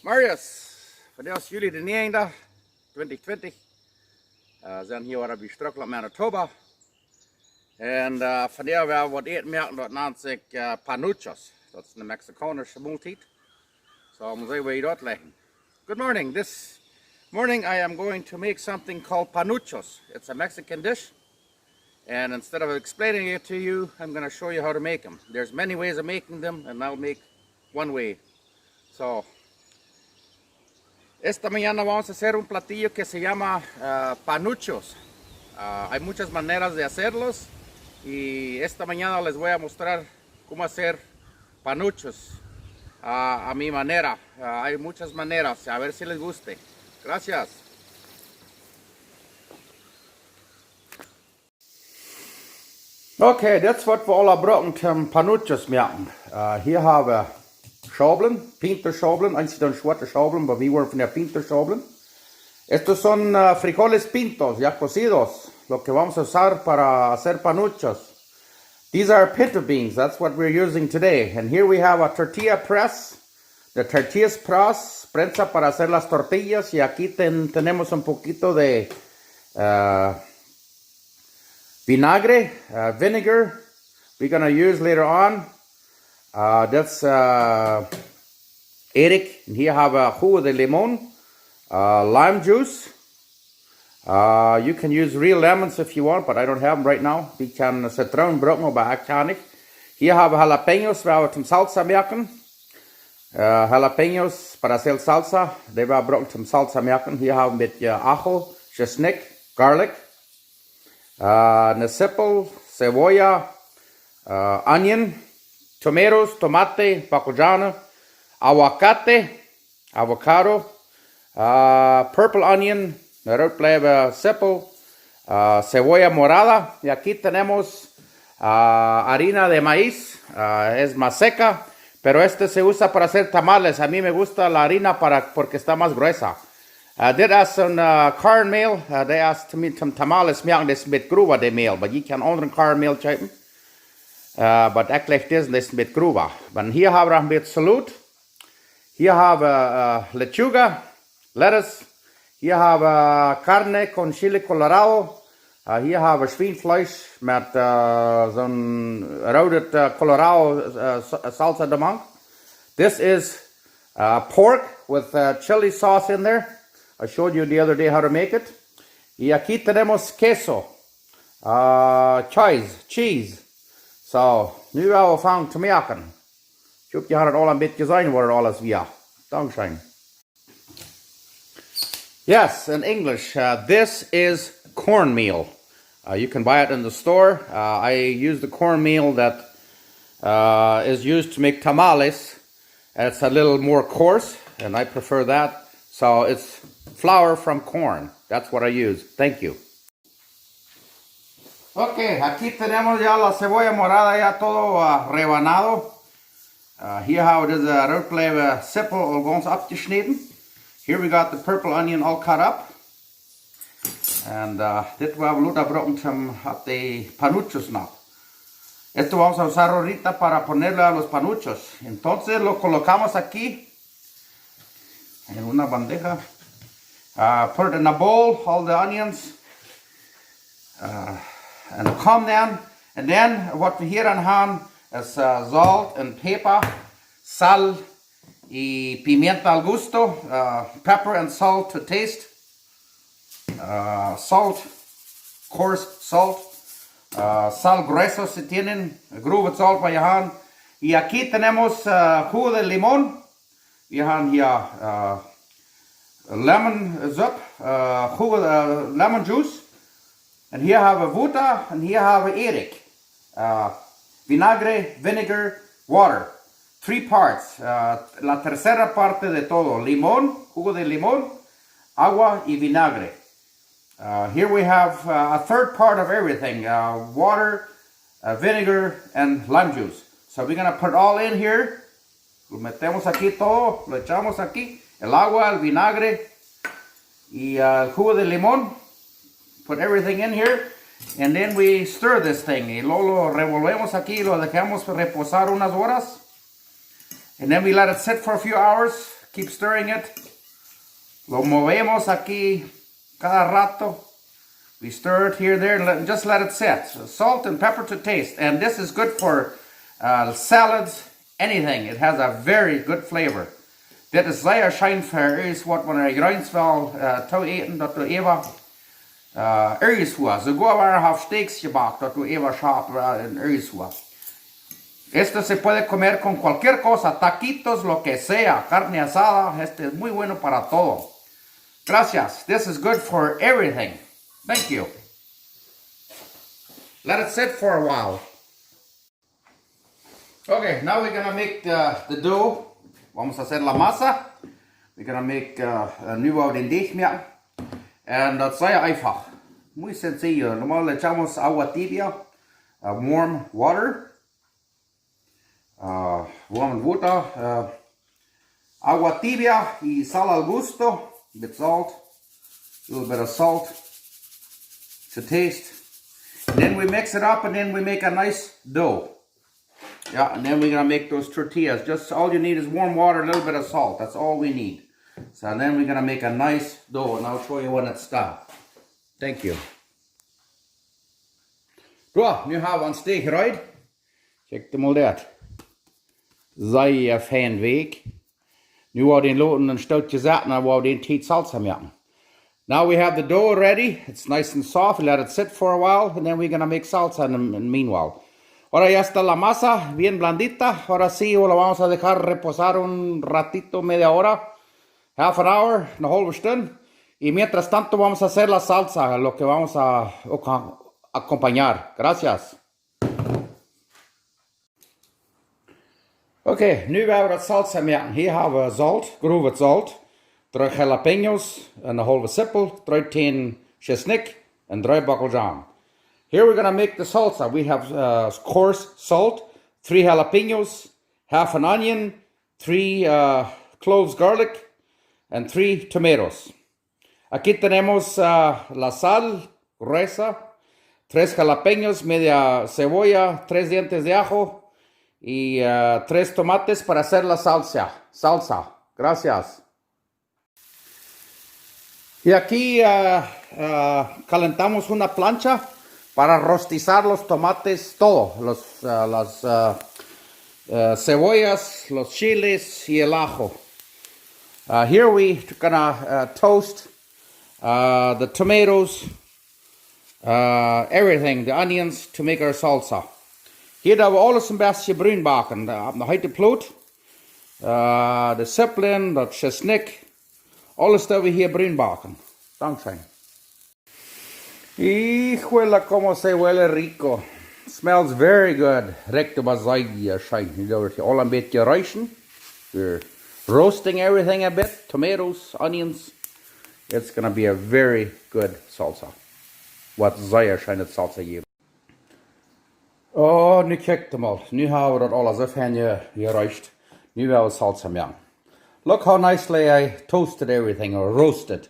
Marius, vandaag is juli de 9e, 2020. We zijn hier op Struikland, Manitoba. En vandaag wil we wat eten maken dat noemt zich Panuchos. Dat is een Mexicanische maaltijd. So I'm going to dat leggen. Good morning. This morning I am going to make something called Panuchos. It's a Mexican dish. And instead of explaining it to you, I'm going to show you how to make them. There's many ways of making them, and I'll make one way. So, esta mañana vamos a hacer un platillo que se llama panuchos. Hay muchas maneras de hacerlos y esta mañana les voy a mostrar cómo hacer panuchos a mi manera. Hay muchas maneras, a ver si les guste. Gracias. Okay, that's what we all brauchen zum Panuchos machen. Hier haben wir Schablen, Pinto-Schablen, eigentlich dann schwarze Schablen, aber wir von der Pinto-Schablen. Estos son frijoles pintos, ya cocidos, lo que vamos a usar para hacer panuchos. These are pinto beans, that's what we're using today. And here we have a tortilla press, the tortillas press, prensa para hacer las tortillas. Y aquí tenemos un poquito de vinagre, vinegar, we're going to use later on. That's Eric. And here have a jugo de limon, lime juice. You can use real lemons if you want, but I don't have them right now. We can citron broken, aber ich kann nicht. Hier habe jalapenos, wir zum Salsa machen. Jalapenos para hacer salsa, die wir broken zum Salsa machen. Hier haben wir mit ajo, chesnick, garlic, nacipel, cebolla, onion, tomatoes, tomate, pacojana, aguacate, avocado, purple onion, cipel, cebolla morada. Y aquí tenemos harina de maíz, es más seca, pero este se usa para hacer tamales. A mí me gusta la harina porque está más gruesa. Dit is een karnmeel, dat is tamales maken, dat is met groeven de meel, maar je kan andere karnmeel kopen. But eigenlijk is met groeven. Maar hier hebben we een beetje salut. Hier hebben we lechuga, lettuce. Hier hebben we carne con chile colorado. Hier hebben we schweinfleisch met zo'n rode colorado salsa de man. This is pork with chili sauce in there. I showed you the other day how to make it. Y aquí tenemos queso, cheese. So, nu gaan we vangen te maken. Ik hoop je had het al een beetje gezien worden alles via. Dankzij. Yes, in English, this is cornmeal. You can buy it in the store. I use the cornmeal that is used to make tamales. It's a little more coarse, and I prefer that. So it's flour from corn. That's what I use. Thank you. Okay, aquí tenemos ya la cebolla morada ya todo rebanado. Hier haben wir diese roodkleven sippel al ganz abgeschnitten. Here we got the purple onion all cut up. And dit we hebben luta broken zum de panuchos now. Esto vamos a usar ahorita para ponerle a los panuchos. Entonces lo colocamos aquí en una bandeja. Put it in a bowl, all the onions, and calm down. And then what we here on hand is salt and pepper, sal y pimienta al gusto, pepper and salt to taste, salt, coarse salt, sal grueso si tienen, groove salt para hand. Y aquí tenemos jugo de limón. Wir haben hier lemon zup, lemon juice. And here have a Vuta, and here have a Eric. Vinagre, vinegar, water. 3 parts. La tercera parte de todo. Limón, jugo de limón, agua y vinagre. Here we have a third part of everything. Water, vinegar, and lime juice. So we're going to put it all in here. Lo metemos aquí todo, lo echamos aquí, el agua, el vinagre y el jugo de limón. Put everything in here, and then we stir this thing. Y luego lo revolvemos aquí, lo dejamos reposar unas horas. And then we let it sit for a few hours, keep stirring it. Lo movemos aquí cada rato. We stir it here, there, and just let it sit. So salt and pepper to taste. And this is good for salads, anything. It has a very good flavor. Dit is zeer schijnbaar is wat wanneer je Rijnswel toe eten, dat we even ergens voor. Zo goed waren half steaks gemaakt, dat we even schaap en ergens voor. Esto se puede comer con cualquier cosa, taquitos, lo que sea, carne asada. Este es muy bueno para todo. Gracias. This is good for everything. Thank you. Let it sit for a while. Okay, now we're gonna make the dough. Vamos a hacer la masa. We're gonna make nu wou den deeg maken. En dat is zeer einfach. Muy sencillo. Normal le echamos agua tibia, warm water. Warm water. Agua tibia y sal al gusto. A bit salt. A little bit of salt to taste. And then we mix it up and then we make a nice dough. Yeah, and then we're gonna make those tortillas. Just all you need is warm water, a little bit of salt. That's all we need. So then we're gonna make a nice dough, and I'll show you when it's done. Thank you. Bra, nu har vi en stekrøyd. Kijk det mal det. Zeer fijn weg. Nu har den låten en stoutje zat, and we den tid salsa maken. Now we have the dough ready. It's nice and soft. We let it sit for a while, and then we're gonna make salsa in the meanwhile. Ahora ya está la masa bien blandita. Ahora sí, la vamos a dejar reposar un ratito, media hora. Half an hour, una halve stund. Y mientras tanto vamos a hacer la salsa, lo que vamos a acompañar. Gracias. Oké, nu gaan we het salsa maken. Hier hebben we zout, grove zout. 3 jalapenos, een halve sippel, 3 10 chesnik en 3 bakkeljan. Here we're going to make the salsa. We have coarse salt, 3 jalapenos, half an onion, 3 cloves garlic, and 3 tomatoes. Aquí tenemos la sal gruesa, 3 jalapenos, media cebolla, 3 dientes de ajo y 3 tomates para hacer la salsa. Gracias. Y aquí calentamos una plancha para rostizar los tomates, todo, las cebollas, los chiles y el ajo. Here we're gonna toast the tomatoes, everything, the onions to make our salsa. Hier hebben we alles een beetje bruin bakken. De heite ploot, de zeppelin, dat chesnik, alles dat we hier bruin bakken. Dankzij. Híjole, como se huele rico. Smells very good. Rekte bazai shine. You know, all a bit rijsten. We're roasting everything a bit. Tomatoes, onions. It's gonna be a very good salsa. Wat zeer shine salsa geven. Oh, nu kijk hem al. Nu hebben we dat alles even gerijst. Nu hebben we salsa maken. Look how nicely I toasted everything or roasted.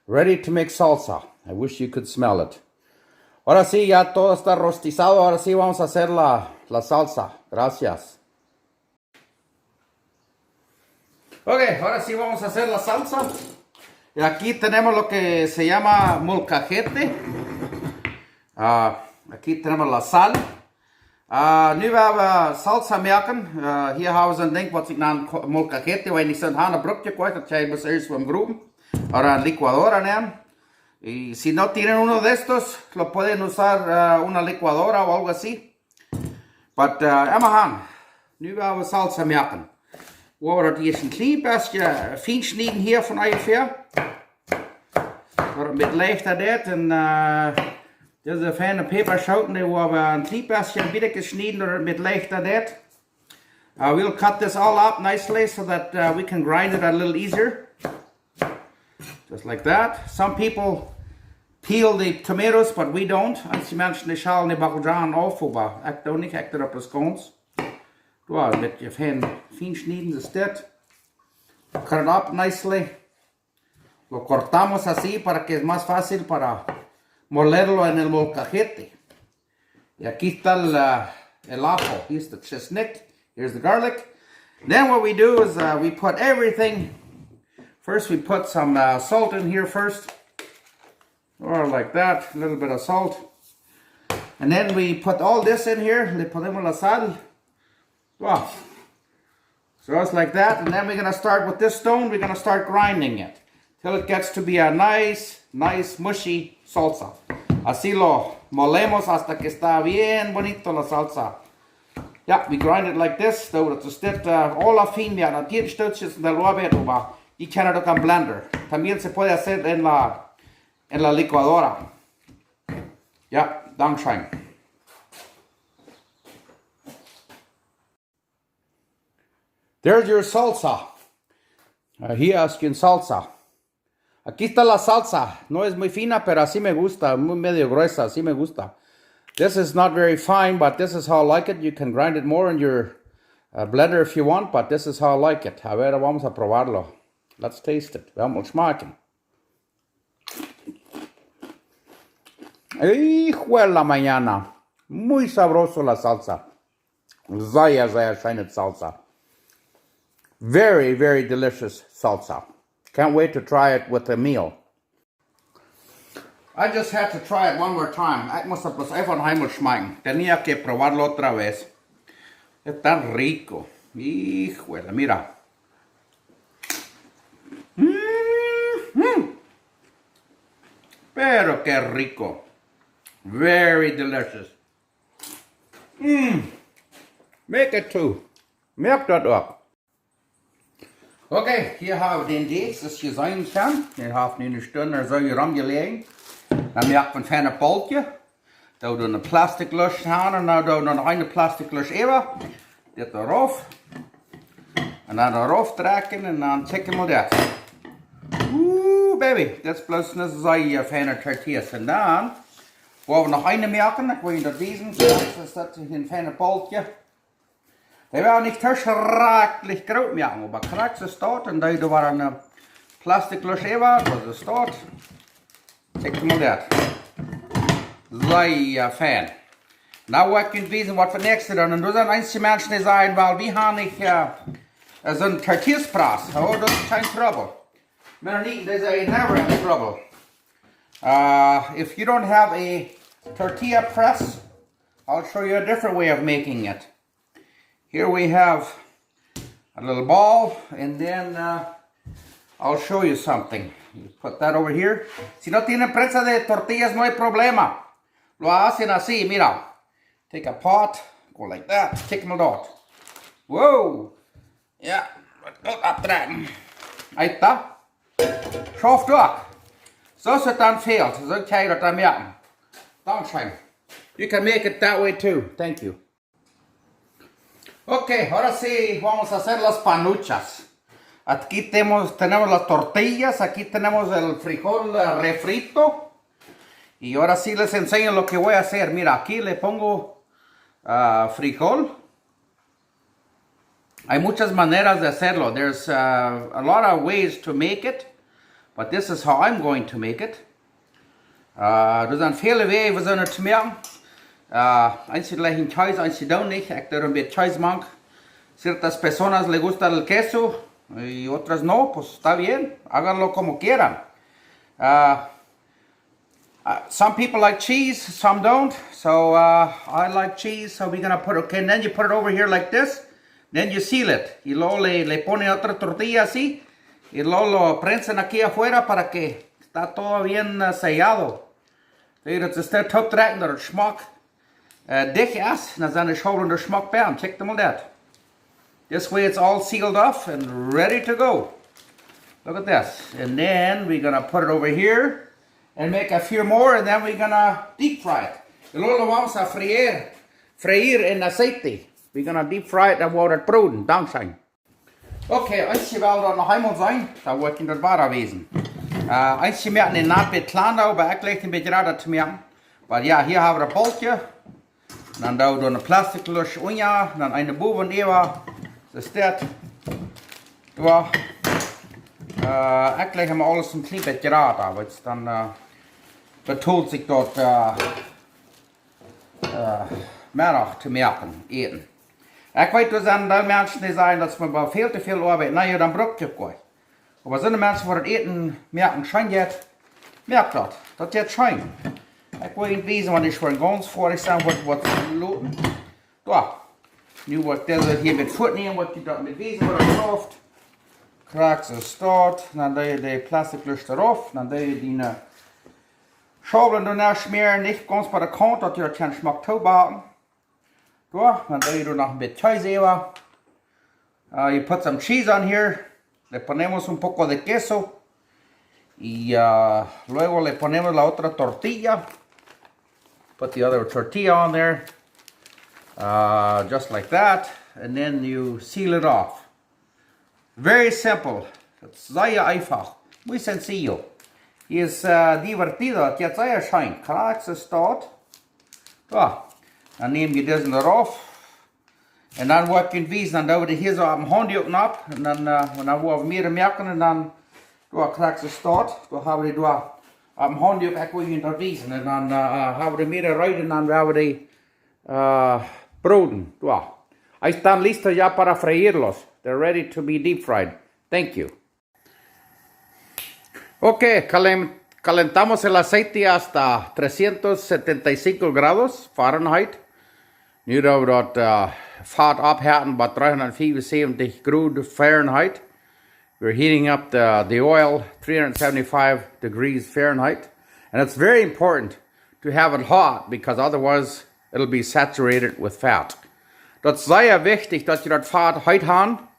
Ready to make salsa. I wish you could smell it. Ahora sí, ya todo está rostizado. Ahora sí vamos a hacer la salsa. Gracias. Ok, ahora sí vamos a hacer la salsa. Y aquí tenemos lo que se llama molcajete. Aquí tenemos la sal. Nu hebben we salsa maken. Hier hebben we een ding wat ik naam molcajete. Waar je niet zo'n handen broekje kwijt. Dat jij dus eerst van groeven. Ahora een licuadora nemen. Y si no tienen uno de estos, lo pueden usar una licuadora o algo así. But emahan, nu gaan we salsa maken. We hebben dat eerst een klein beetje fijn snijden hier van ongeveer. Door een beetje leicht aan dit. En dit is een fijne peperschouten. Die we hebben een klein beetje gesneden door een beetje leicht aan dit. We'll cut this all up nicely so that we can grind it a little easier. Just like that. Some people peel the tomatoes, but we don't. Als je mensen de schaal en bakkeljan afvoeren. Ik doe niet, ik doe op de scones. Doe een beetje fijn snijden, dus dit. Cut it up nicely. Lo cortamos así para que es más fácil para molerlo en el molcajete. Y aquí está el ajo. Here's the chestnut. Here's the garlic. Then what we do is we put everything First we put some salt in here first. Or like that, a little bit of salt. And then we put all this in here. Le ponemos la sal. Wow. So it's like that. And then we're going to start with this stone. We're going to start grinding it. Till it gets to be a nice, mushy salsa. Así lo molemos hasta que está bien bonito la salsa. Yeah, we grind it like this. So dat het alla fin med att det stöts del arbetet och y kan det con blender. También se puede hacer en la licuadora. Ja, dankeschön. There's your salsa. Here es con salsa. Aquí está la salsa. No es muy fina, pero así me gusta. Muy medio gruesa, así me gusta. This is not very fine, but this is how I like it. You can grind it more in your blender if you want, but this is how I like it. A ver, vamos a probarlo. Let's taste it. Vamos smaken. Hijo de la mañana. Muy sabroso la salsa. Sehr, sehr schöne salsa. Very, very delicious salsa. Can't wait to try it with a meal. I just had to try it one more time. Ik moest het pues even heimel schmecken. Tenía que probarlo otra vez. Es tan rico. Híjole, mira. Pero qué rico. Very delicious. Make it too. Merk dat op. Oké, hier hebben we den deeg, zoals je zien kan. Die heeft nu een stunde er zo ramgelegen. Dan merkt man een boltje. Dan doen we een plastic lus aan en dan doen we nog een plastic lus even. Dit erop. En dan erop trekken en dan checken we dat. Oeh, baby, dat is plus een zeer fijne tortillas. En dan gaan we nog een merken. Ik wil je dat wezen. Dat is dat een fijne boltje. Die werden nicht verschrecklich groß machen, aber knack es dort und da war eine Plastiklusche, was ist dort. Check mal das. Sehr fan. Nou, ik kan weten wat voor niks te doen. En er zijn einige mensen die zeggen, wel, wie gaan ik zo'n tortillaspress? Oh, dat is geen trouble. Maar niet, they say never any trouble. If you don't have a tortilla press, I'll show you a different way of making it. Here we have a little ball, and then I'll show you something. You put that over here. Si no tienen prensa de tortillas, no hay problema. Lo hacen así, mira. Take a pot, go like that, take them out. Whoa! Yeah, abtrekken. Ahí está. Schaf durch. So is het dan veelt. Zo kan je dat dan merken. Dankzij. You can make it that way too. Thank you. Ok, ahora sí vamos a hacer las panuchas. Aquí tenemos las tortillas, aquí tenemos el frijol refrito. Y ahora sí les enseño lo que voy a hacer. Mira, aquí le pongo frijol. Hay muchas maneras de hacerlo. There's a lot of ways to make it. But this is how I'm going to make it. Er zijn vele wegen om het te maken. Einzig leggen choice, einzig down nicht. Ik doe een beetje choice mank. Ciertas personas le gusta el queso y otras no, pues está bien. Háganlo como quieran. Some people like cheese, some don't. So I like cheese, so we're gonna put it, okay, and then you put it over here like this. Then you seal it. Y luego le ponen otra tortilla así. Y luego lo prensan aquí afuera para que está todo bien sellado. Dat is dat optrekken dat het smaak dicht is. Dan zijn de scholen de smaak bij. Check them on that. This way it's all sealed off and ready to go. Look at this. And then we're going to put it over here and make a few more, and then we're going to deep fry it. Y luego lo vamos a freír en aceite. We're going to deep fry it en wordt het broden. Dankzij. Oké, als je wel dat nog eenmaal zijn, dan wordt het waar wezen. Als je merkt een beetje klein nou, maar ik leg een beetje raar te merken. Maar ja, hier hebben we een boltje. Dan doen we een plastic lusje onder, dan een boven even. Dus dat. Ja. Ik leg hem alles een klein beetje raar aan, want dan betoelt zich dat middag te merken, eten. Ik weet, er zijn de mensen die zeggen dat ze me veel te veel arbeid. Nee, dan broek je het. Aber sind die Menschen, die das eten, merken schon jetzt, merkt das. Das ist jetzt schön. Ich will Ihnen wissen, wenn ich schon ganz vorig sein, was loten. Da. Nu wordt deze hier met voet nemen, wordt je dat met wezen wordt gestoft. Kraak ze start, dan doe je de plastic lust erop, dan doe je die schabelen daarna smeren, niet ganz bij de kant, dat je het geen smaak toebaken. Dan doe je er nog een beetje thuiseven. You put some cheese on here, le ponemos un poco de queso. Y luego le ponemos la otra tortilla. Put the other tortilla on there. Just like that, and then you seal it off. Very simple. It's sehr einfach. Muy sencillo. Es divertido. Jetzt sehr schön. Kraak ze start. Da. Dan neem je deze eraf. En dan wordt je wies. Dan doen we hier zo op een handdoek op. En dan worden we meer merken. En dan kraak ze start. Dan hebben we die op een handdoek. Ik wil je dat wijzen. En dan hebben we meer eruit. En dan hebben we die broden. Ahí están listos ya para freírlos. They're ready to be deep fried. Thank you. Ok, calentamos el aceite hasta 375 grados Fahrenheit. Nu hebben we dat vat ophetten bij 375 graden Fahrenheit. We're heating up the oil 375 degrees Fahrenheit. And it's very important to have it hot because otherwise it'll be saturated with fat. Dat is zeer wichtig dat je dat vat heet haben.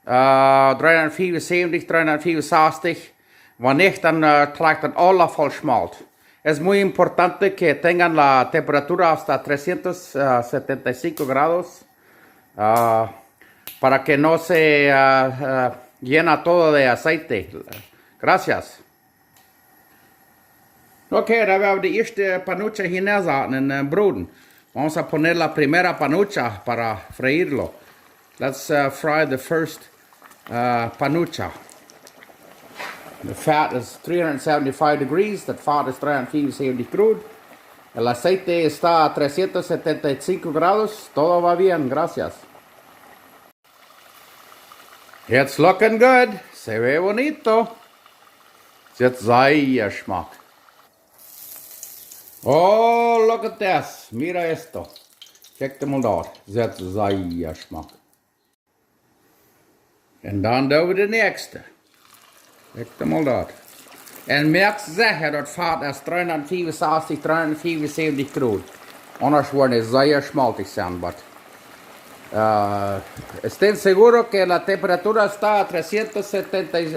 375, 365. Wanneer dan tragt het alles vol smalt. Es muy importante que tengan la temperatura hasta 375 grados. Para que no se llena todo de aceite. Gracias. Ok, da werden wir die erste panucha hineinsetzen in den Broden. Vamos a poner la primera panucha para freírlo. Let's fry the first panucha. The fat is 375 degrees. The fat is 375 crude. El aceite está a 375 grados. Todo va bien, gracias. It's looking good. Se ve bonito. Jetzt sehr Geschmack. Oh, look at this. Mira esto. Check them out. That's sehr Geschmack. En dan doen we de nächste. Check them out. En merk zeker dat vat is 365, 374 graden. Anders worden het zeer schmaltig zijn. But estén seguros que la temperatura está a 365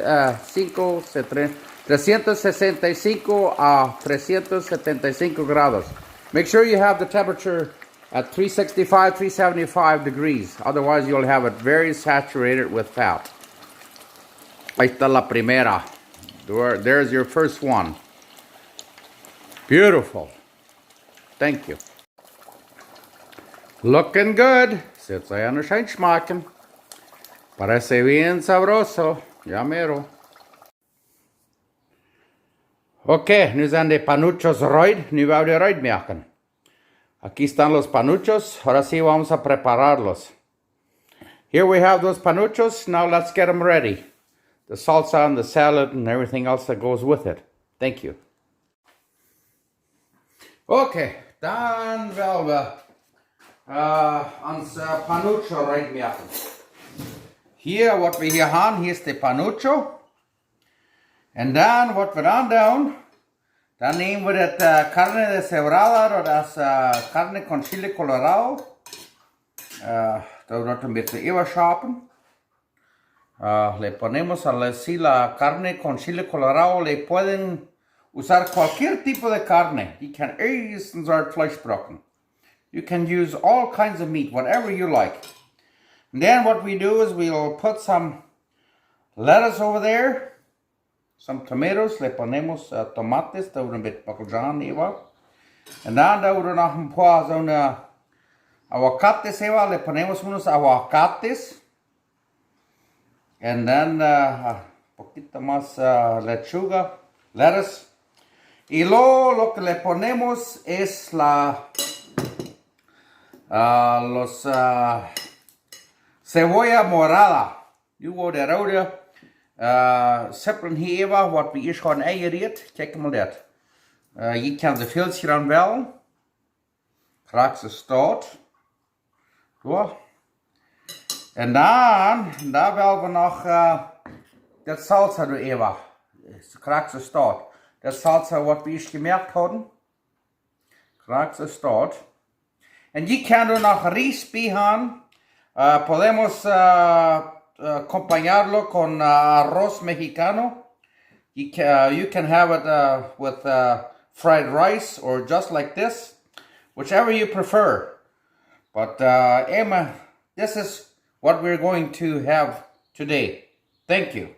a 375 grados. Make sure you have the temperature at 365, 375 degrees. Otherwise, you'll have it very saturated with fat. Ahí está la primera. There's your first one. Beautiful. Thank you. Looking good. Sitzt ahí an der Scheinschmacken. Parece bien sabroso. Ya mero. Ok, nu zijn de panuchos roid. Nu wou de roid maken. Aquí están los panuchos. Ahora sí vamos a prepararlos. Here we have those panuchos. Now let's get them ready. The salsa and the salad and everything else that goes with it. Thank you. Okay, dan willen we ons panucho roid maken. Hier, wat we hier hebben, hier is de panucho. En dan, wat we dan doen, dan nemen we dat carne deshebrada, dat is carne con chile colorado. Dat we dat een beetje overschapen. Le ponemos así la carne con chile colorado. Le pueden usar cualquier tipo de carne. You can use Fleischbrocken. You can use all kinds of meat, whatever you like. And then what we do is we'll put some lettuce over there. Some tomatoes, le ponemos tomates, daar we een beetje bakkeljan even. En dan doen we nog een paar zo'n aguacates even, le ponemos unos aguacates. En dan un poquito más lechuga, lettuce. Y lo que le ponemos es cebolla morada. You go de rode. Seppelen hier wat we eerst gaan eieren. Kijk maar dat. Je kan de filtje dan wel. Graag ze staat. Zo. En dan willen we nog dat salsa doen even. Graag ze staat. Dat salsa wat we eerst gemerkt hadden. Graag ze staat. En je kan er nog rijst bij gaan. Podemos acompañarlo con arroz mexicano. You can have it with fried rice or just like this, whichever you prefer. But Emma, this is what we're going to have today. Thank you.